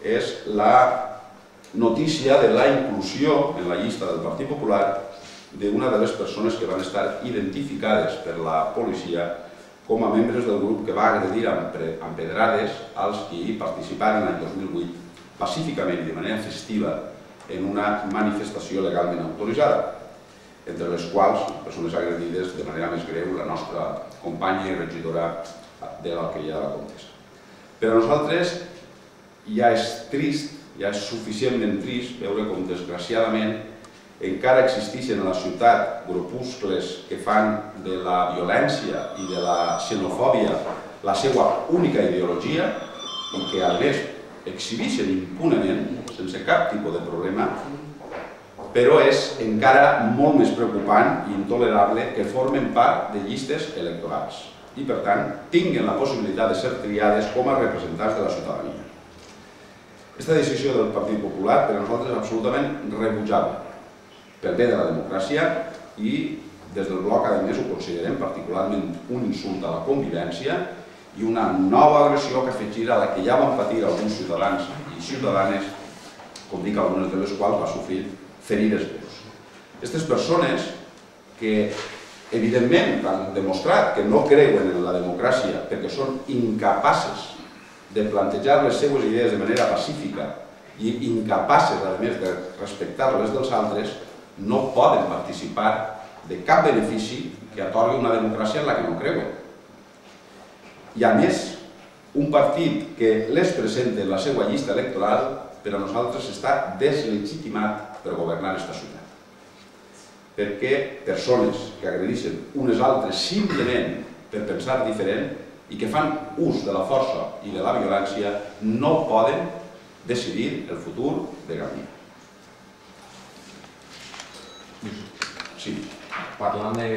és la notícia de la inclusió en la llista del Partit Popular d'una de les persones que van estar identificades per la policia com a membres del grup que va agredir amb pedrades als qui participaren l'any 2008 pacíficament i de manera festiva en una manifestació legalment autoritzada, entre les quals persones agredides de manera més greu la nostra companya i regidora de l'Alqueria de la Comtessa. Per a nosaltres ja és trist, ja és suficientment trist veure com desgraciadament encara existeixen a la ciutat grupuscles que fan de la violència i de la xenofòbia la seva única ideologia i que a més exhibeixen impunement, sense cap tipus de problema, però és encara molt més preocupant i intolerable que formen part de llistes electorals i, per tant, tinguin la possibilitat de ser triades com a representants de la ciutadania. Aquesta decisió del Partit Popular per a nosaltres és absolutament rebutjable pel bé de la democràcia i des del bloc, a més, ho considerem particularment un insult a la convivència i una nova agressió que afegirà a la que ja van patir alguns ciutadans i ciutadanes, com dic, algunes de les quals va sofrir ferides greus. Aquestes persones que evidentment han demostrat que no creuen en la democràcia perquè són incapaces de plantejar les seues idees de manera pacífica i incapaces, a més, de respectar les dels altres, no poden participar de cap benefici que atorgui una democràcia en la que no creuen. I a més, un partit que les presenta en la seva llista electoral per a nosaltres està deslegitimat per governar aquesta ciutat. Perquè persones que agredeixen unes altres simplement per pensar diferent i que fan ús de la força i de la violència no poden decidir el futur de Gandia. Sí. Parlant de